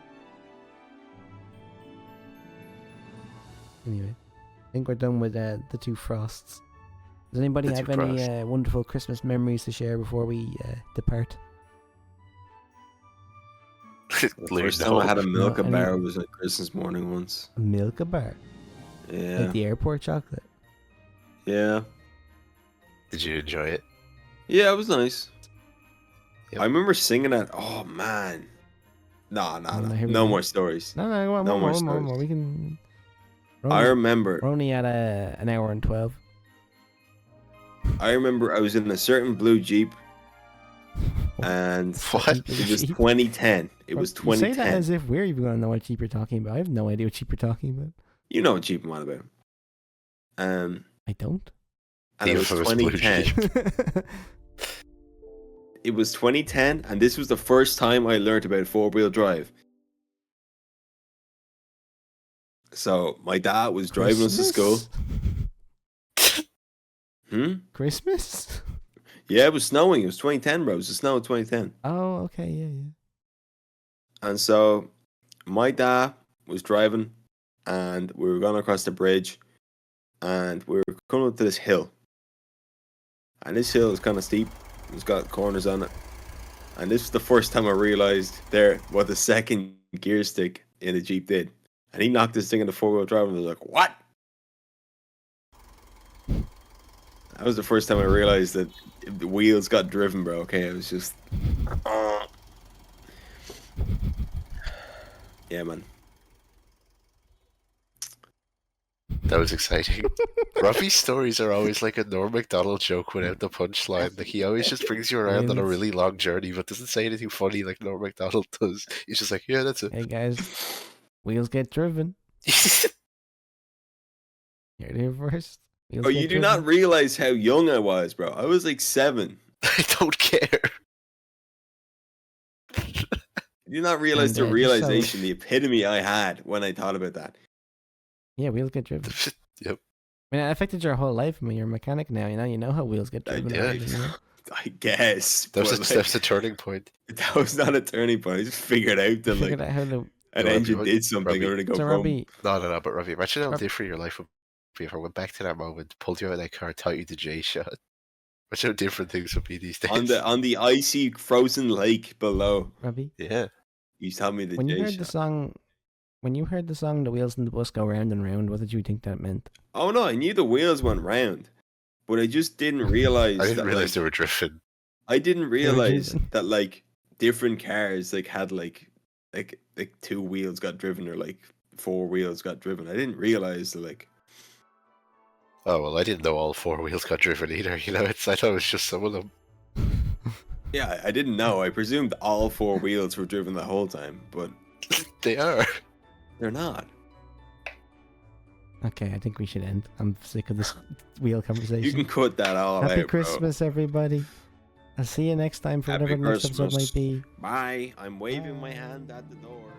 Anyway, I think we're done with the two Frosts. Does anybody The have two any Frosts. wonderful Christmas memories to share before we depart? The first time I had a Milka any- bar was on Christmas morning once. A Milka bar? Yeah. Like the airport chocolate? Yeah. Did you enjoy it? Yeah, it was nice. Yep. I remember singing that. Oh, man. No, here we no go. more stories. No, go on, No one more more, one more, stories. one more. We can... I remember. We're only at an hour and 12. I remember I was in a certain blue Jeep, and What? it was 2010. It was You say 2010. that as if we're even going to know what Jeep you're talking about. I have no idea what Jeep you're talking about. You know what Jeep I'm on about. I don't. And it was The infamous blue 2010. It was 2010, and this was the first time I learned about four-wheel drive. So my dad was driving us to school. Christmas? Yeah, it was snowing. It was 2010, bro. It was the snow of 2010. Oh, okay, yeah. And so my dad was driving, and we were going across the bridge, and we were coming up to this hill. And this hill is kind of steep. It's got corners on it. And this was the first time I realized there what the second gear stick in the Jeep did. And he knocked this thing in the four-wheel drive, and I was like, what? That was the first time I realized that the wheels got driven, bro. Okay, it was just... Yeah, man. That was exciting. Ruffy's stories are always like a Norm Macdonald joke without the punchline. Like, he always just brings you around on a really long journey, but doesn't say anything funny like Norm Macdonald does. He's just like, yeah, that's it. Hey, guys. Wheels get driven. You're here first. Wheels Oh, get you do driven. not realize how young I was, bro. I was like 7. I don't care. You do not realize And, the just so- realization, the epitome I had when I thought about that. Yeah, wheels get driven. Yep. I mean, it affected your whole life. I mean, you're a mechanic now. You know how wheels get driven. Yeah. already, you know? I guess. That was, but, that's a turning point. that was not a turning point. I just figured out that Figured like out how to... an Robbie, engine what- did something Robbie- or to go So, wrong. Robbie, No, but Ravi, imagine how Rob- different your life would be if I went back to that moment, pulled you out of that car, taught you the J shot. Imagine how different things would be these days. On the icy frozen lake below. Robbie, Yeah. You taught me the when you J heard the shot. song... When you heard the song "The Wheels in the Bus Go Round and Round," what did you think that meant? Oh no, I knew the wheels went round, but I just didn't realize. I didn't that, realize like, they were drifting. I didn't realize driven. that like different cars like had like 2 wheels got driven or like 4 wheels got driven. I didn't realize that like. Oh, well, I didn't know all 4 wheels got driven either. You know, I thought it was just some of them. Yeah, I didn't know. I presumed all 4 wheels were driven the whole time, but They are. they're not. Okay, I think we should end. I'm sick of this wheel conversation. You can cut that all Happy out, Christmas, everybody. I'll see you next time for Happy whatever the next episode Christmas. might be. bro. Bye. I'm waving my hand at the door.